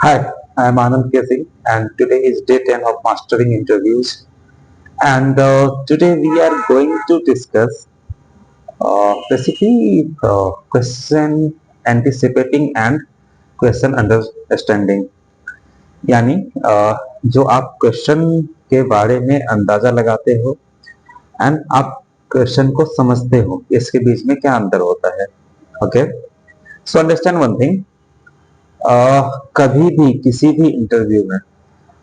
Hi, I am Anand Kesing, and today is day 10 of mastering interviews. And today we are going to discuss basically question anticipating and question understanding. यानी जो आप question के बारे में अंदाजा लगाते हो एंड आप क्वेश्चन को समझते हो, इसके बीच में क्या अंतर होता है. Okay, so understand one thing. कभी भी किसी भी इंटरव्यू में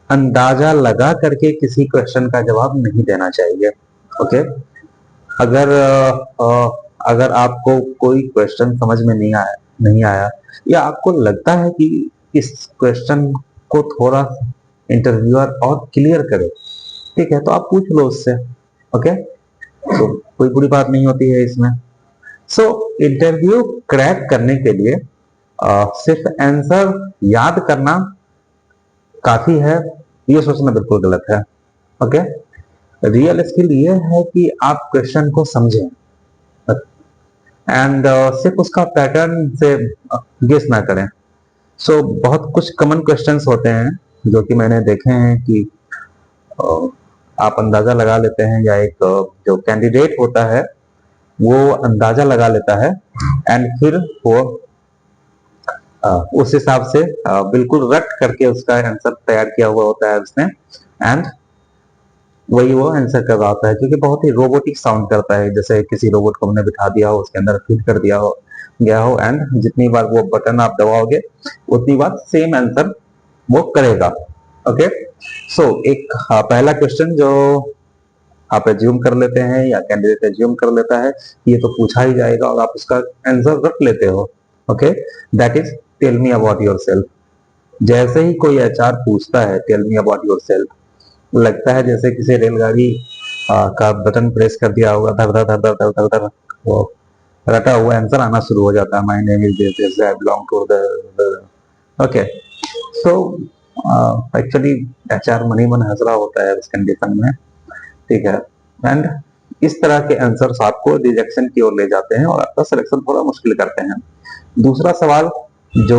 अंदाजा लगा करके किसी क्वेश्चन का जवाब नहीं देना चाहिए. ओके, अगर अगर आपको कोई क्वेश्चन समझ में नहीं आया या आपको लगता है कि इस क्वेश्चन को थोड़ा इंटरव्यूअर और क्लियर करे, ठीक है, तो आप पूछ लो उससे. ओके, तो कोई बुरी बात नहीं होती है इसमें. सो इंटरव्यू क्रैक करने के लिए सिर्फ आंसर याद करना काफी है, ये सोचना बिल्कुल गलत है. ओके, रियल स्किल ये है कि आप क्वेश्चन को समझें एंड सिर्फ उसका पैटर्न से गेस ना करें. सो बहुत कुछ कॉमन क्वेश्चंस होते हैं जो कि मैंने देखे हैं कि आप अंदाजा लगा लेते हैं या एक जो कैंडिडेट होता है वो अंदाजा लगा लेता है एंड फिर वो उस हिसाब से बिल्कुल रट करके उसका आंसर तैयार किया हुआ होता है उसने, एंड वही वो आंसर कर रहा होता है, क्योंकि बहुत ही रोबोटिक साउंड करता है, जैसे किसी रोबोट को हमने बिठा दिया हो, उसके अंदर फिट कर दिया हो गया हो, एंड जितनी बार वो बटन आप दबाओगे उतनी बार सेम आंसर वो करेगा. ओके, सो एक पहला क्वेश्चन जो आप एज्यूम कर लेते हैं या कैंडिडेट एज्यूम कर लेता है, ये तो पूछा ही जाएगा और आप उसका आंसर रख लेते हो. Okay, that is tell me about yourself. जैसे ही कोई एचआर पूछता है tell me about yourself, लगता है जैसे किसी रेलगाड़ी का बटन प्रेस कर दिया होगा, धर धर धर धर धर धर धर वो रटा हुआ आंसर आना शुरू हो जाता है. My name is this, I belong to the. Okay, so actually HR मनी मन हंस रहा होता है उस कंडीशन में, ठीक है, एंड इस तरह के आंसर्स आपको रिजेक्शन की ओर ले जाते हैं और आपका सिलेक्शन थोड़ा मुश्किल करते हैं. दूसरा सवाल जो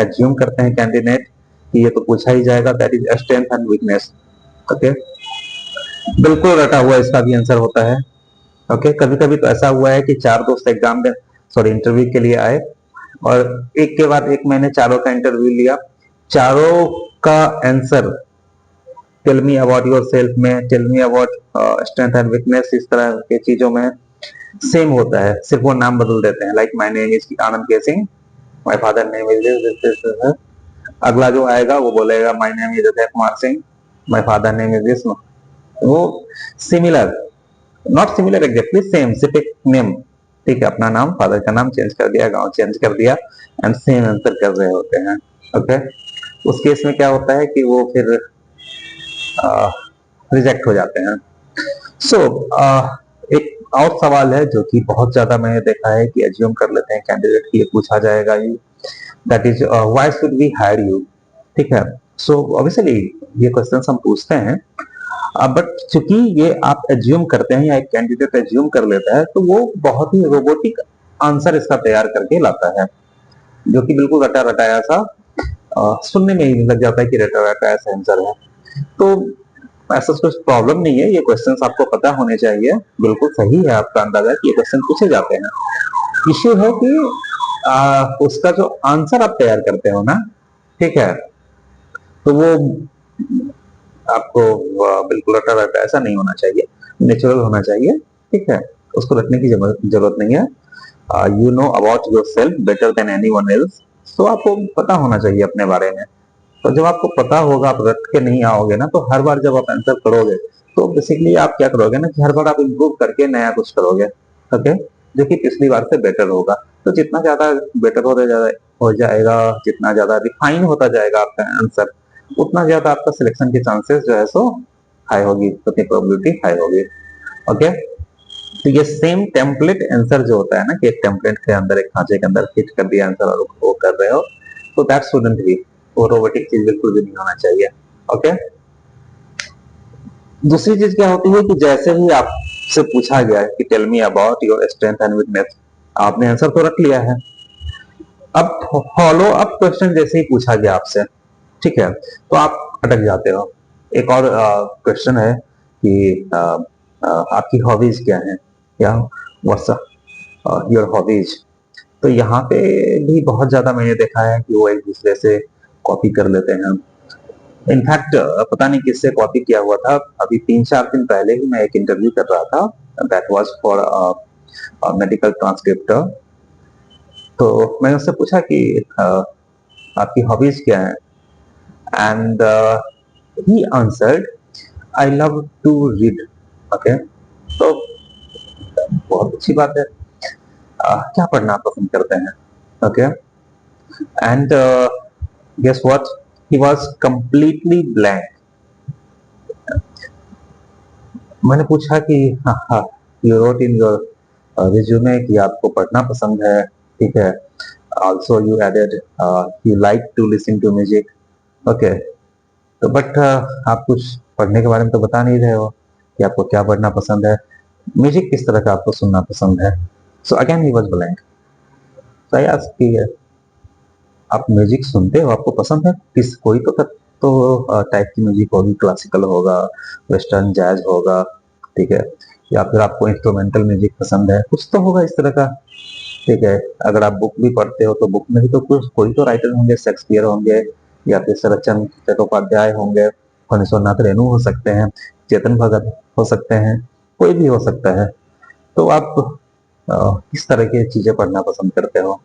एज्यूम करते हैं कैंडिडेट कि ये तो पूछा ही जाएगा, that is strength and weakness. Okay, बिल्कुल रटा हुआ इसका भी आंसर होता है. ओके, कभी कभी तो ऐसा हुआ है कि चार दोस्त एग्जाम में इंटरव्यू के लिए आए और एक के बाद एक मैंने चारों का इंटरव्यू लिया. चारों का answer tell me about yourself में, tell me about strength and weakness, इस तरह के चीजों में सेम होता है, सिर्फ वो नाम बदल देते हैं. Like my name is Anand केसिंग, my father name is this. अगला जो आएगा वो बोलेगा my name is Ajay Kumar Singh, my father name is this. वो similar, not similar exactly same, सिर्फ एक नेम, ठीक है, अपना नाम, फादर का नाम चेंज कर दिया, गांव चेंज कर दिया, एंड सेम आंसर कर रहे होते हैं. ओके, उस केस में क्या होता है कि वो फिर रिजेक्ट हो जाते हैं. सो एक और सवाल है जो कि बहुत ज्यादा मैंने देखा है कि एज्यूम कर लेते हैं कैंडिडेट की ये पूछा जाएगा ही, that is why should we hire you. ठीक है, सो ऑब्वियसली ये क्वेश्चन हम पूछते हैं, बट चूंकि ये आप एज्यूम करते हैं या एक कैंडिडेट एज्यूम कर लेता है तो वो बहुत ही रोबोटिक आंसर इसका तैयार करके लाता है, जो कि बिल्कुल रटा रटाया सा सुनने में ही लग जाता है कि रटा रटाया सा आंसर है. तो ऐसा कुछ प्रॉब्लम नहीं है, ये क्वेश्चंस आपको पता होने चाहिए. बिल्कुल सही है आपका अंदाजा कि ये क्वेश्चन पूछे जाते हैं. इश्यू है कि उसका जो आंसर आप तैयार करते हो ना, ठीक है, तो वो आपको बिल्कुल रटा रटा ऐसा नहीं होना चाहिए, नेचुरल होना चाहिए. ठीक है, उसको रटने की जरूरत नहीं है. You know about your self better than any one else, तो आपको पता होना चाहिए अपने बारे में. तो जब आपको पता होगा, आप रट के नहीं आओगे ना, तो हर बार जब आप आंसर करोगे तो बेसिकली आप क्या करोगे ना कि हर बार आप इम्प्रूव करके नया कुछ करोगे. ओके, जो कि पिछली बार से बेटर होगा. तो जितना ज्यादा बेटर हो जाएगा, जितना ज्यादा रिफाइन होता जाएगा आपका आंसर, उतना ज्यादा आपका सिलेक्शन के चांसेस जो है सो हाई होगी, उतनी प्रोबेबिलिटी हाई होगी. ओके, तो ये सेम टेम्पलेट आंसर जो होता है ना कि एक टेम्पलेट के अंदर, एक खांचे के अंदर फिट कर दिया आंसर और वो कर रहे हो, तो दैट शुडंट बी, वो रोबोटिक चीज बिल्कुल भी नहीं होना चाहिए. ओके, दूसरी चीज क्या होती है कि जैसे ही आपसे पूछा गया है कि tell me about your strength and weakness, आपने आंसर तो रख लिया है. अब फॉलो अप क्वेश्चन जैसे ही पूछा गया आपसे, ठीक है, तो आप अटक जाते हो। एक और क्वेश्चन है कि आपकी हॉबीज क्या है, या व्हाट्स योर हॉबीज। तो यहाँ पे भी बहुत ज्यादा मैंने देखा है कि वो एक दूसरे से कॉपी कर लेते हैं। इनफैक्ट पता नहीं किससे कॉपी किया हुआ था, अभी 3-4 दिन पहले ही मैं एक इंटरव्यू कर रहा था, that was for medical transcriptor. तो मैंने उससे पूछा कि आपकी हॉबीज क्या है, and he answered, I love to read. Okay, तो बहुत अच्छी बात है। क्या पढ़ना आप पसंद करते हैं? Okay, and guess what, he was completely blank. मैंने पूछा कि हाँ हाँ, you wrote in your resume कि आपको पढ़ना पसंद है, ठीक है, also you added you like to listen to music. Okay, तो बट आप कुछ पढ़ने के बारे में तो बता नहीं रहे हो कि आपको क्या पढ़ना पसंद है, म्यूजिक किस तरह का आपको सुनना पसंद है। So again he was blank. तो आई आस्क्ड कि आप म्यूजिक सुनते हो, आपको पसंद है, किस कोई तो टाइप की म्यूजिक होगी, क्लासिकल होगा, वेस्टर्न जैज होगा, ठीक है, या फिर आपको इंस्ट्रूमेंटल म्यूजिक पसंद है, कुछ तो होगा इस तरह का, ठीक है। अगर आप बुक भी पढ़ते हो तो बुक में भी तो कुछ कोई तो राइटर होंगे, शेक्सपियर होंगे, या फिर शरतचंद्र चट्टोपाध्याय होंगे, फणीश्वरनाथ रेणु हो सकते हैं, चेतन भगत हो सकते हैं, कोई भी हो सकता है। तो आप किस तरह की चीजें पढ़ना पसंद करते हो?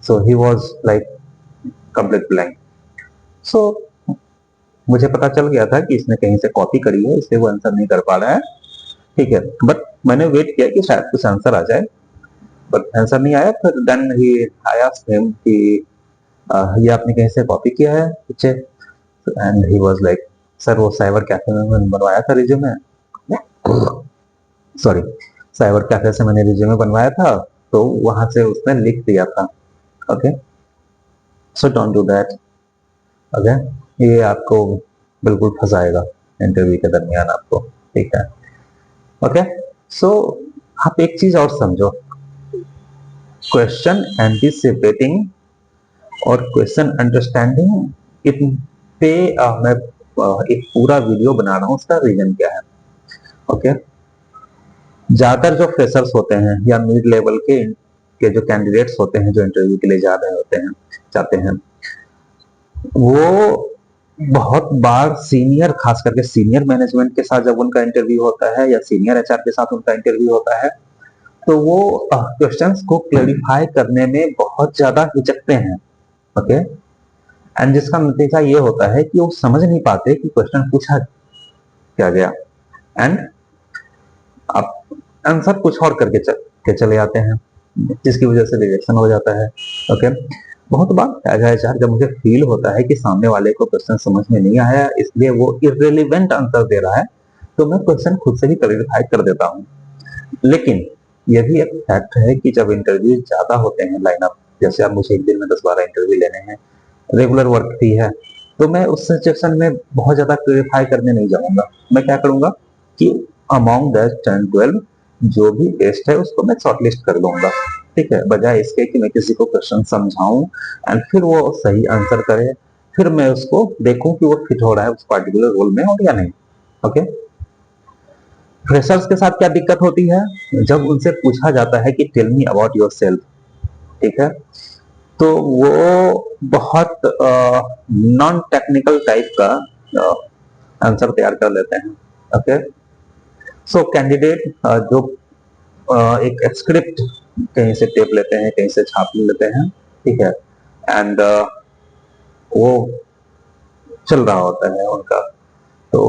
So he was like complete blank. So मुझे पता चल गया था कि इसने कहीं से कॉपी करी है, इसलिए वो आंसर नहीं कर पा रहा है, ठीक है। बट मैंने वेट किया कि शायद कुछ आंसर आ जाए, बट आंसर नहीं आया। फिर then he I asked him कि ये आपने कहीं से कॉपी किया है पीछे? And he was like, sir वो साइबर कैफे में मैंने बनवाया था रिज्यूमे, सॉरी, साइबर कैफे से मैंने रिज्यूमे बनवाया था, तो वहां से उसने लिख दिया था। Okay, so don't do that. Okay, ये आपको बिल्कुल फंसाएगा इंटरव्यू के दरमियान आपको, ठीक है। ओके, सो आप एक चीज और समझो, क्वेश्चन एंटीसिपेटिंग और क्वेश्चन अंडरस्टैंडिंग, इन पे मैं एक पूरा वीडियो बना रहा हूँ, उसका रीजन क्या है। ओके, ज्यादातर जो फ्रेशर्स होते हैं या मिड लेवल के जो कैंडिडेट्स होते हैं जो इंटरव्यू के लिए जा रहे होते हैं, जाते हैं, वो बहुत बार सीनियर, खास करके सीनियर मैनेजमेंट के साथ जब उनका इंटरव्यू होता है, या सीनियर एचआर के साथ उनका इंटरव्यू होता है, तो वो क्वेश्चंस को क्लेरिफाई करने में बहुत ज्यादा हिचकते हैं। ओके, एंड जिसका नतीजा ये होता है कि वो समझ नहीं पाते कि क्वेश्चन पूछा क्या गया, एंड आप आंसर कुछ और करके चले आते हैं, जिसकी वजह से रिजेक्शन हो जाता है। ओके, बहुत बार एज एचआर जब मुझे फील होता है कि सामने वाले को क्वेश्चन समझ में नहीं आया, इसलिए वो इररिलेवेंट आंसर दे रहा है, तो मैं क्वेश्चन खुद से ही क्लेरिफाई कर देता हूँ। लेकिन यह भी एक फैक्ट है कि जब इंटरव्यू ज्यादा होते हैं लाइनअप, जैसे अब मुझे एक दिन में 10-12 इंटरव्यू लेने हैं, रेगुलर वर्क भी है, तो मैं उस सिचुएशन में बहुत ज्यादा क्लेरिफाई करने नहीं जाऊंगा। मैं क्या करूंगा कि अमॉन्ग दैट 10-12 जो भी बेस्ट है उसको मैं शॉर्टलिस्ट कर दूंगा, ठीक है, बजाय इसके कि मैं किसी को क्वेश्चन समझाऊं एंड फिर वो सही आंसर करे, फिर मैं उसको देखूं कि वो फिट हो रहा है उस पर्टिकुलर रोल में और या नहीं। ओके, फ्रेशर्स के साथ क्या दिक्कत होती है, जब उनसे पूछा जाता है कि tell me about yourself, ठीक है, तो वो बहुत नॉन टेक्निकल टाइप का आंसर तैयार कर लेते हैं। ओके, सो कैंडिडेट जो एक स्क्रिप्ट कहीं से टेप लेते हैं, कहीं से छाप लेते हैं, ठीक है, एंड वो चल रहा होता है उनका, तो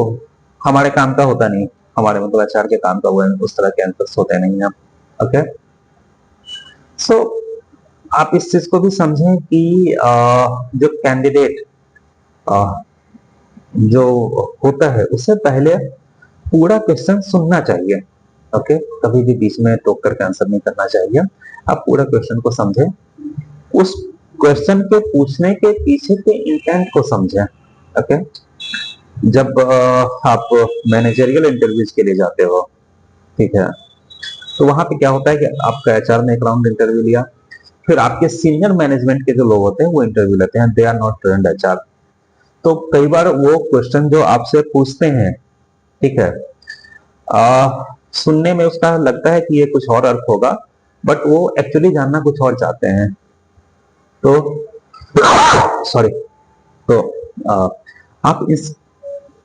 हमारे काम का होता नहीं, हमारे मतलब एचआर के काम का वो उस तरह के आंसर्स होते नहीं है। ओके, सो आप इस चीज को भी समझें कि जो कैंडिडेट जो होता है उससे पहले पूरा क्वेश्चन सुनना चाहिए। ओके, कभी भी बीच में टोक करके आंसर नहीं करना चाहिए, आप पूरा क्वेश्चन को समझें, उस क्वेश्चन के पूछने के पीछे के इंटेंट को समझें। ओके, जब आप मैनेजरियल इंटरव्यूज के लिए जाते हो, ठीक है, तो वहां पे क्या होता है कि आपका एचआर ने एक राउंड इंटरव्यू लिया, फिर आपके सीनियर मैनेजमेंट के जो लोग होते हैं वो इंटरव्यू लेते हैं, they are not trained HR. तो कई बार वो क्वेश्चन जो आपसे पूछते हैं, ठीक है, सुनने में उसका लगता है कि ये कुछ और अर्थ होगा, बट वो एक्चुअली जानना कुछ और चाहते हैं। तो सॉरी, तो आ, आप इस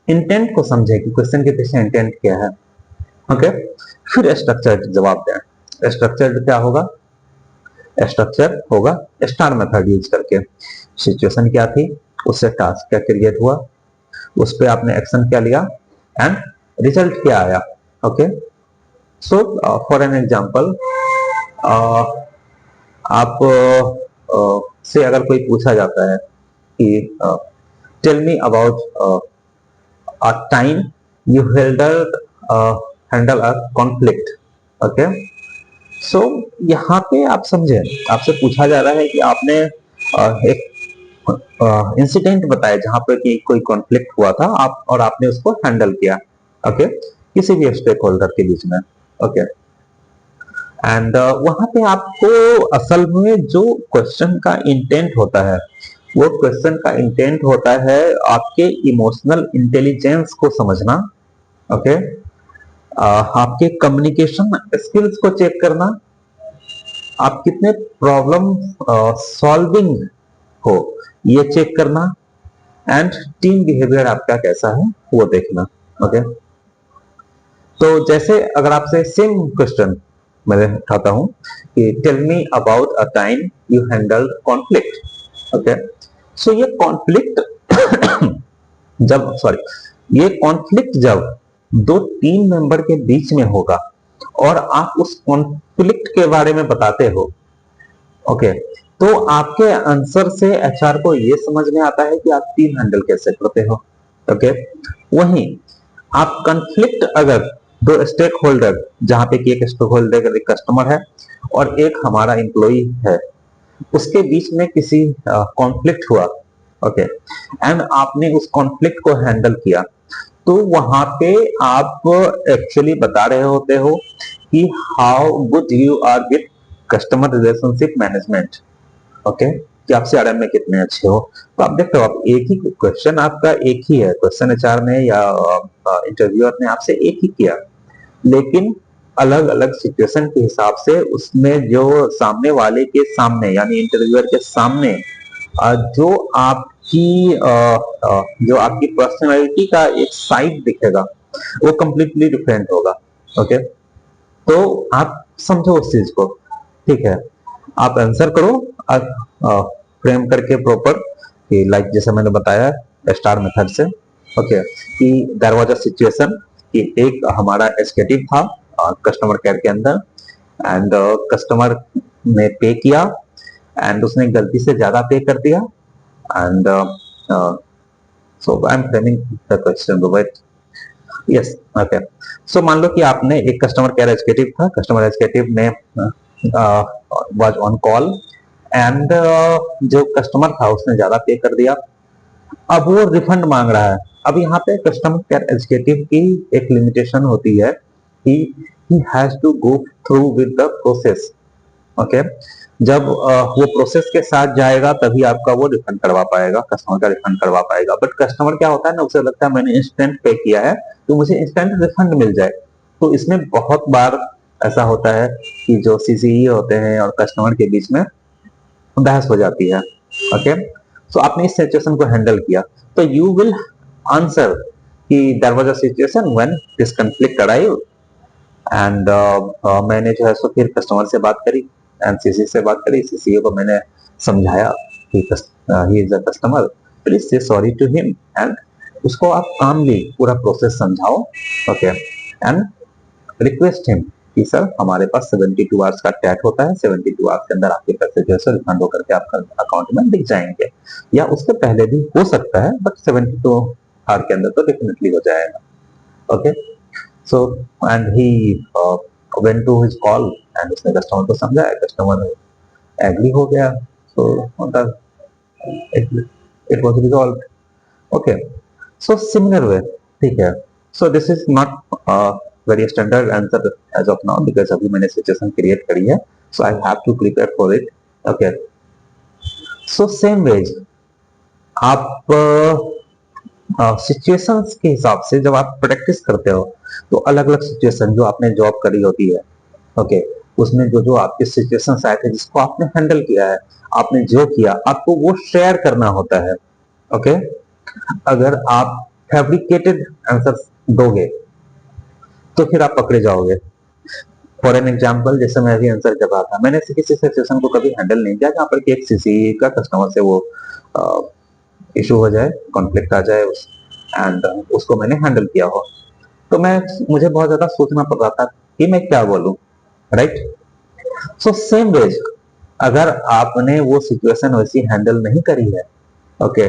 इंटेंट को समझे कि क्वेश्चन के पीछे इंटेंट क्या है। ओके, फिर स्ट्रक्चर्ड जवाब दें। स्ट्रक्चर्ड क्या होगा? स्ट्रक्चर होगा स्टार मेथड यूज करके। सिचुएशन क्या थी, उससे टास्क क्या क्रिएट हुआ, उस पर आपने एक्शन क्या लिया, एंड रिजल्ट क्या आया। Okay, so for an example, आप से अगर कोई पूछा जाता है कि tell me about a time you handle a conflict. Okay, so यहाँ पे आप समझे, आपसे पूछा जा रहा है कि आपने एक इंसिडेंट बताया जहां पे कि कोई कॉन्फ्लिक्ट हुआ था, आप और आपने उसको हैंडल किया। ओके, किसी भी स्टेक होल्डर के बीच में। ओके, एंड वहां पे आपको असल में जो क्वेश्चन का इंटेंट होता है, वो क्वेश्चन का इंटेंट होता है आपके इमोशनल इंटेलिजेंस को समझना। ओके, आपके कम्युनिकेशन स्किल्स को चेक करना, आप कितने प्रॉब्लम सॉल्विंग हो ये चेक करना, एंड टीम बिहेवियर आपका कैसा है वो देखना। ओके, तो जैसे अगर आपसे सेम क्वेश्चन मैं उठाता हूं कि tell me about a time you handle conflict. Okay, so ये कॉन्फ्लिक्ट जब सॉरी ये कॉन्फ्लिक्ट जब दो टीम मेंबर के बीच में होगा और आप उस कॉन्फ्लिक्ट के बारे में बताते हो, ओके, तो आपके आंसर से एचआर को ये समझ में आता है कि आप टीम हैंडल कैसे करते हो। ओके, वहीं आप कंफ्लिक्ट अगर दो स्टेक होल्डर, जहां पे कि एक स्टेक होल्डर एक कस्टमर है और एक हमारा एम्प्लॉई है, उसके बीच में किसी कॉन्फ्लिक्ट हुआ, ओके, एंड आपने उस कॉन्फ्लिक्ट को हैंडल किया, तो वहां पे आप एक्चुअली बता रहे होते हो कि how good you are with customer relationship management. Okay, कि आप सीआरएम में कितने अच्छे हो। तो आप देखते हो, आप एक ही क्वेश्चन, आपका एक ही है क्वेश्चन, एचआर ने या इंटरव्यूअर ने आपसे एक ही किया, लेकिन अलग अलग सिचुएशन के हिसाब से उसमें जो सामने वाले के सामने यानी इंटरव्यूअर के सामने जो आपकी जो आपकी पर्सनैलिटी का एक साइड दिखेगा वो कंप्लीटली डिफरेंट होगा। ओके, तो आप समझो उस चीज को, ठीक है, आप आंसर करो फ्रेम करके प्रॉपर, कि लाइक जैसे मैंने बताया स्टार मेथड से। ओके, कि देयर वाज अ सिचुएशन कि एक हमारा एग्जीक्यूटिव था कस्टमर केयर के अंदर, एंड कस्टमर ने पे किया एंड उसने गलती से ज्यादा पे कर दिया, and so I am framing the question right. Yes, okay, so मान लो कि आपने एक कस्टमर केयर एग्जीक्यूटिव था, कस्टमर एग्जीक्यूटिव ने वाज ऑन कॉल, एंड जो कस्टमर था उसने ज्यादा पे कर दिया, अब वो रिफंड मांग रहा है। अब यहाँ पे कस्टमर केयर एग्जीक्यूटिव की एक लिमिटेशन होती है कि he has to go through with the process. Okay, जब वो प्रोसेस के साथ जाएगा तभी आपका वो रिफंड करवा पाएगा, कस्टमर का रिफंड करवा पाएगा। बट कस्टमर क्या होता है ना, उसे लगता है मैंने इंस्टेंट पे किया है तो मुझे इंस्टेंट रिफंड मिल जाए। तो इसमें बहुत बार ऐसा होता है कि जो सीसीई होते हैं और कस्टमर के बीच में बहस हो जाती है। ओके, सो आपने इस सिचुएशन को हैंडल किया, तो यू विल आंसर कि there was a situation when this conflict arrive, and मैंने जो है सो फिर कस्टमर से बात करी एंड सीसी से बात करी, सीसीओ को मैंने समझाया कि he is a customer, please से सॉरी टू हिम, एंड उसको आप कामली पूरा प्रोसेस समझाओ। ओके, एंड रिक्वेस्ट हिम कि सर हमारे पास 72 आवर्स का टैग होता है, 72 आवर्स के अंदर आपके पैसे जो है रिफंड होकर के आपका अकाउंट में दिख जाएंगे, या उससे पहले भी हो सकता है, बट 72 आवर के अंदर तो डेफिनेटली हो जाएगा। Okay, so and he went to his call, and उसने कस्टमर को समझाया, कस्टमर एग्री हो गया, so it was resolved. Okay, so similar way, ठीक है, so this is not very standard answer as of now, because अभी मैंने situation create करी है, so I have to prepare for it. Okay, so same ways आप situations के हिसाब से जब आप प्रैक्टिस करते हो तो अलग अलग सिचुएशन जो आपने जॉब करी होती है, ओके, उसमें जो जो आपके सिचुएशंस आए थे जिसको आपने हैंडल किया है, आपने जो किया आपको वो शेयर करना होता है। ओके, अगर आप फैब्रिकेटेड आंसर दोगे तो फिर आप पकड़े जाओगे। फॉर एन एग्जाम्पल, जैसे मैं अभी आंसर कर रहा था, मैंने ऐसे किसी सिचुएशन को कभी हैंडल नहीं किया जहाँ पर कि एक सीसी का कस्टमर से वो इशू हो जाए, कॉन्फ्लिक्ट आ जाए एंड उसको मैंने हैंडल किया हो। तो मुझे बहुत ज्यादा सोचना पड़ रहा था कि मैं क्या बोलूं, राइट। सो सेम वेज, अगर आपने वो सिचुएशन वैसी हैंडल नहीं करी है, ओके,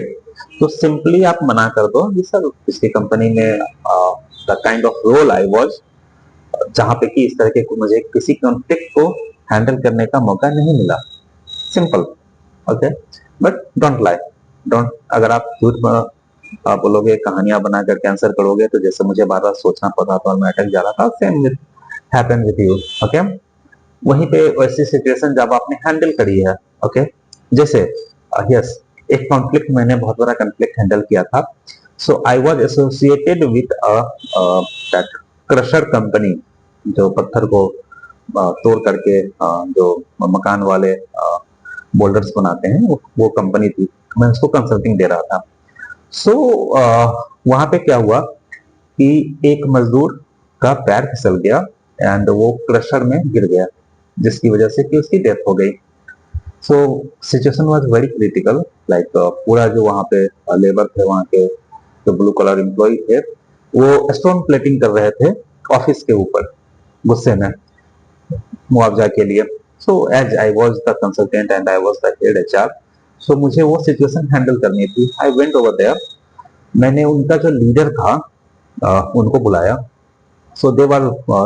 तो सिंपली आप मना कर दो कि सर इसकी कंपनी में the kind of role I was, जहां पे कि इस तरह के मुझे किसी कॉन्फ्लिक्ट को हैंडल करने का मौका नहीं मिला। Simple, okay. But don't lie, don't, अगर आप झूठ आप बोलोगे, कहानियां बना करके आंसर करोगे, तो जैसे मुझे बार बार सोचना पड़ रहा था और मैं अटक जा रहा था, same with happen with you. Okay, वहीं पे वैसी सिचुएशन जब आपने हैंडल करी है, ओके, जैसे यस, एक कॉन्फ्लिक्ट, मैंने बहुत बड़ा कॉन्फ्लिक्ट हैंडल किया था। So I was associated with that crusher company, जो पत्थर को तोड़ करके जो मकान वाले बोल्डर्स बनाते हैं, वो कंपनी थी। मैं उसको कंसल्टिंग दे रहा था। सो वहां पे क्या हुआ कि एक मजदूर का पैर फिसल गया एंड वो क्रशर में गिर गया, जिसकी वजह से कि उसकी डेथ हो गई। So situation was very critical, like पूरा जो वहां पे लेबर थे, वहां के जो ब्लू कलर एम्प्लॉय थे, वो स्टोन प्लेटिंग कर रहे थे ऑफिस के ऊपर, गुस्से में, मुआवजा के लिए। So as I was the consultant and I was the head HR, so मुझे वो सिचुएशन हैंडल करनी थी। आई वेंट ओवर देयर, मैंने उनका जो लीडर था उनको बुलाया। सो दे वर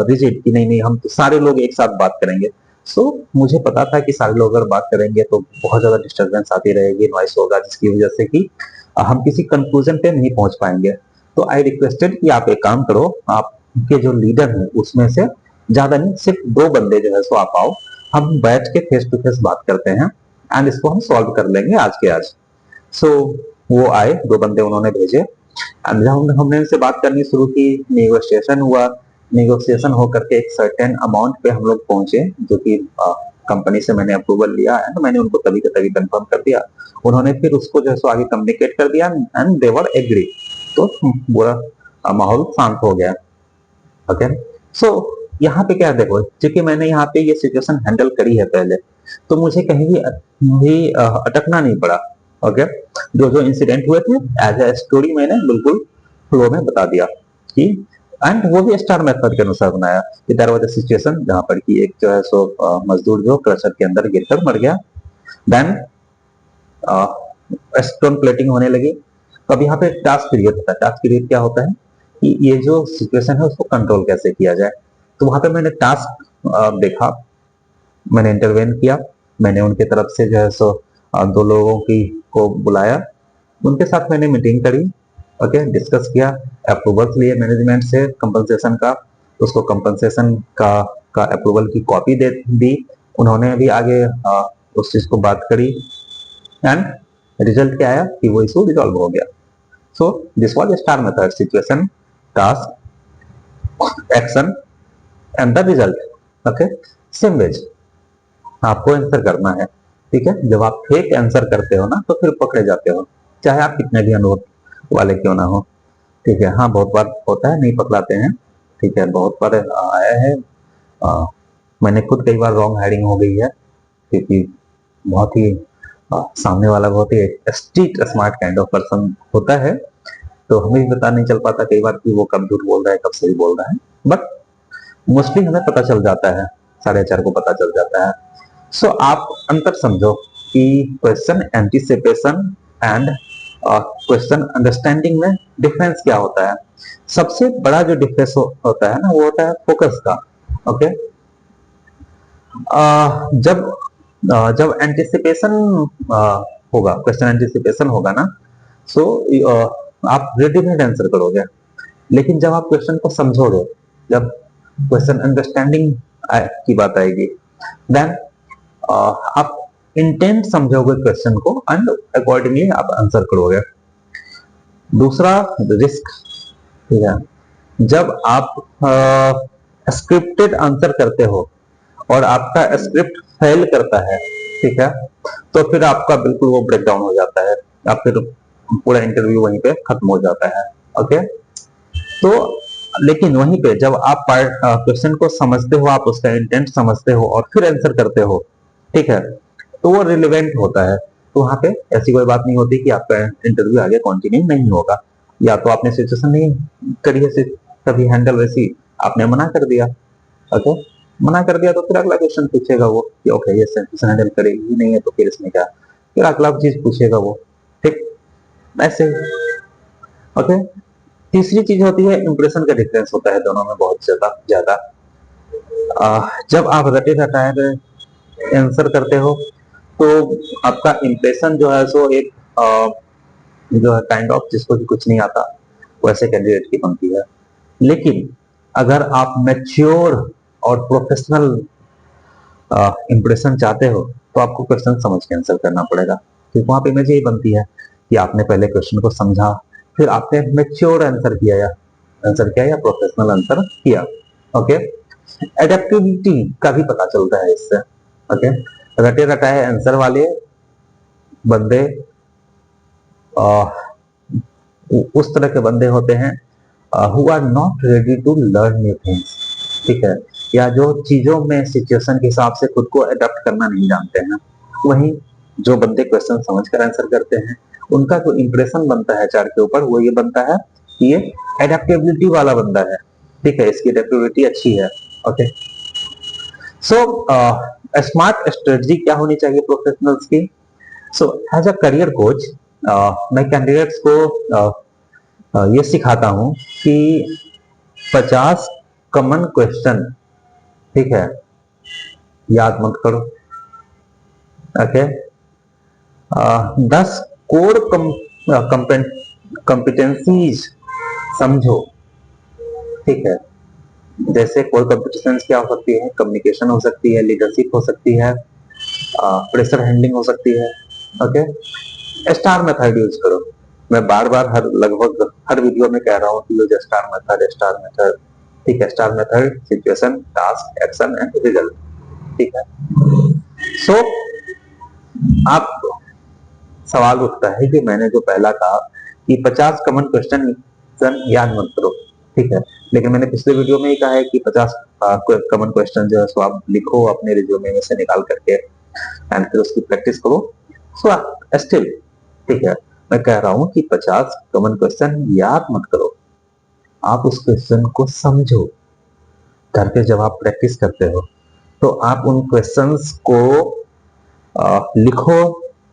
रिजिड कि नहीं नहीं, हम तो सारे लोग एक साथ बात करेंगे। सो मुझे पता था कि सारे लोग अगर बात करेंगे तो बहुत ज्यादा डिस्टर्बेंस आती रहेगी, नॉइस होगा, जिसकी वजह से कि हम किसी कंक्लूजन पे नहीं पहुंच पाएंगे। तो आई रिक्वेस्टेड कि आप एक काम करो, आपके जो लीडर हैं उसमें से ज्यादा नहीं, सिर्फ 2 बंदे जो है सो आप आओ, हम बैठ के फेस टू फेस बात करते हैं एंड इसको हम सॉल्व कर लेंगे आज के आज। सो वो आए, 2 बंदे उन्होंने भेजे एंड जब हमने इनसे बात करनी शुरू की, नेगोशिएशन हुआ। नेगोशिएशन होकर के एक सर्टेन अमाउंट पे हम लोग पहुंचे, जो कि कंपनी से मैंने अप्रूवल लिया है, तो मैंने उनको तभी के तभी कंफर्म कर दिया। उन्होंने फिर उसको जो है सो आगे कम्युनिकेट कर दिया एंड दे वर एग्री। तो पूरा माहौल शांत हो गया। ओके, सो यहाँ पे क्या, देखो, क्योंकि मैंने यहाँ पे ये सिचुएशन हैंडल करी है पहले, तो मुझे कहीं भी अटकना नहीं पड़ा। ओके, जो जो इंसिडेंट हुए थे एज ए स्टोरी मैंने बिल्कुल फ्लो में बता दिया कि, एंड वो भी स्टार मेथड के अनुसार बनाया कि देयर वाज अ सिचुएशन जहां पर कि एक जो है सो मजदूर जो क्रशर के अंदर गिरकर मर गया। देन स्टोन प्लेटिंग होने लगी। तो अब यहाँ पे टास्क पीरियड होता है। टास्क पीरियड क्या होता है कि ये जो सिचुएशन है उसको कंट्रोल कैसे किया जाए। तो वहां पे मैंने टास्क देखा, मैंने इंटरवेन किया, मैंने उनके तरफ से जो है सो 2 लोगों की को बुलाया, उनके साथ मैंने मीटिंग करी। ओके, डिस्कस किया, अप्रूवल्स लिए मैनेजमेंट से कंपनसेशन का, उसको कंपनसेशन का अप्रूवल की कॉपी दे दी। उन्होंने भी आगे उस चीज को बात करी एंड रिजल्ट क्या आया कि वो इशू रिजॉल्व हो गया। So this was STAR method, situation, task, action and the result. Okay, same ways आपको आंसर करना है। ठीक है, जब आप फेक आंसर करते हो ना तो फिर पकड़े जाते हो, चाहे आप कितने भी अनुभव वाले क्यों ना हो। ठीक है, हाँ, बहुत बार होता है, नहीं पकड़ाते हैं। ठीक है, बहुत बार आया है। आ, मैंने खुद कई बार रॉन्ग हायरिंग हो गई है, क्योंकि बहुत ही सामने वाला बहुत ही street smart kind of person होता है, तो हमें भी पता नहीं चल पाता कई बार कि वो कब झूठ बोल रहा है, कब सही बोल रहा है। बट मोस्टली हमें पता चल जाता है, 4:30 को पता चल जाता है। सो आप अंतर समझो कि question anticipation and question understanding में डिफरेंस क्या होता है। सबसे बड़ा जो डिफरेंस होता है ना, वो होता है फोकस का। ओके, जब जब एंटीसिपेशन होगा, क्वेश्चन एंटीसिपेशन होगा ना, सो आप रेडीमेड आंसर करोगे। लेकिन जब आप क्वेश्चन को समझोगे, जब क्वेश्चन अंडरस्टैंडिंग की बात आएगी, देन आप इंटेंट समझोगे क्वेश्चन को एंड अकॉर्डिंगली आप आंसर करोगे। दूसरा रिस्क, ठीक है, जब आप स्क्रिप्टेड आंसर करते हो और आपका स्क्रिप्ट फेल करता है, ठीक है, तो फिर आपका बिल्कुल वो ब्रेक डाउन हो जाता है, आप फिर पूरा इंटरव्यू वहीं पे खत्म हो जाता है। ओके, तो लेकिन वहीं पे जब आप क्वेश्चन को समझते हो, आप उसका इंटेंट समझते हो और फिर आंसर करते हो, ठीक है, तो वो रिलेवेंट होता है। तो वहां पे ऐसी कोई बात नहीं होती कि आपका इंटरव्यू आगे कंटिन्यू नहीं होगा, या तो आपने सिचुएशन नहीं करी है कभी हैंडल, वैसी आपने मना कर दिया। ओके, मना कर दिया तो फिर अगला क्वेश्चन पूछेगा वो कि ओके ये सिचुएशन हैंडल करेगी ही नहीं है तो फिर इसमें क्या, फिर अगला चीज पूछेगा वो, ठीक, ऐसे। ओके, तीसरी चीज होती है इंप्रेशन का डिफरेंस होता है दोनों में बहुत ज्यादा ज्यादा। जब आप रटे रटाए आंसर करते हो तो आपका इंप्रेशन जो है सो एक जो है काइंड ऑफ जिसको भी कुछ नहीं आता वैसे कैंडिडेट की बनती है। लेकिन अगर आप मैच्योर और प्रोफेशनल इंप्रेशन चाहते हो तो आपको क्वेश्चन समझ के आंसर करना पड़ेगा, क्योंकि वहां पे इमेज यही बनती है कि आपने पहले क्वेश्चन को समझा, फिर आपने मैच्योर आंसर किया या प्रोफेशनल आंसर किया। ओके, एडेप्टिबिलिटी का भी पता चलता है इससे। ओके, रटे रटाए आंसर वाले बंदे उस तरह के बंदे होते हैं who are not ready to learn new things, ठीक है, या जो चीजों में सिचुएशन के हिसाब से खुद को अडेप्ट करना नहीं जानते हैं। वहीं जो बंदे क्वेश्चन समझ कर आंसर करते हैं उनका जो इंप्रेशन बनता है चार्ट के ऊपर वो ये बनता है कि ये एडेप्टेबिलिटी वाला बंदा है, ठीक है, इसकी एडेप्टेबिलिटी अच्छी है। ओके, सो स्मार्ट स्ट्रेटजी क्या होनी चाहिए प्रोफेशनल्स की? So as a career coach मैं कैंडिडेट्स को ये सिखाता हूं कि 50 कॉमन क्वेश्चन, ठीक है, याद मत करो। ओके, 10 कोर कॉम्पिटेंसीज समझो, ठीक है, जैसे कोर कॉम्पिटेंसीज क्या हो सकती है? कम्युनिकेशन हो सकती है, लीडरशिप हो सकती है, प्रेशर हैंडलिंग हो सकती है। ओके, स्टार मेथड यूज करो। मैं बार बार लगभग हर वीडियो में कह रहा हूँ कि use star method, star method, ठीक है, star method situation task action and result, ठीक है। सो आप सवाल उठता है कि मैंने जो पहला कहा कि 50 कॉमन क्वेश्चन याद मत करो, ठीक है, लेकिन मैंने पिछले वीडियो में ही कहा है कि 50 कॉमन क्वेश्चन जो है सो आप लिखो अपने रिज्यूमे में से निकाल करके एंड फिर उसकी प्रैक्टिस करो। सो स्टिल, ठीक है, मैं कह रहा हूं कि 50 कॉमन क्वेश्चन याद मत करो, आप उस क्वेश्चन को समझो। करके जब आप प्रैक्टिस करते हो तो आप उन क्वेश्चंस को लिखो,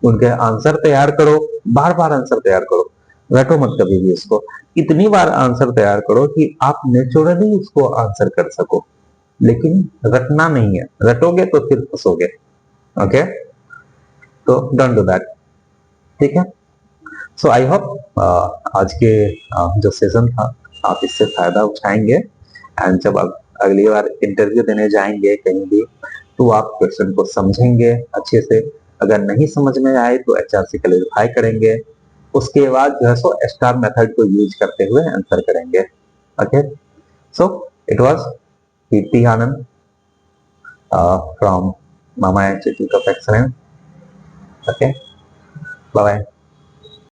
उनके आंसर तैयार करो, बार बार आंसर तैयार करो, रटो मत कभी भी इसको। इतनी बार आंसर तैयार करो कि आप नेचुरली उसको आंसर कर सको, लेकिन रटना नहीं है, रटोगे तो फिर फंसोगे। ओके, तो डोंट डू दैट, ठीक है। सो आई होप आज के जो सेशन था आप इससे फायदा उठाएंगे एंड जब आप अगली बार इंटरव्यू देने जाएंगे कहीं भी तो आप क्वेश्चन को समझेंगे अच्छे से। अगर नहीं समझ में आए तो एचआर से क्लेरिफाई करेंगे, उसके बाद जो है सो स्टार मेथड को यूज करते हुए आंसर करेंगे। Okay, so it was Kirti Anand from Mama institute of excellence. Okay, bye bye.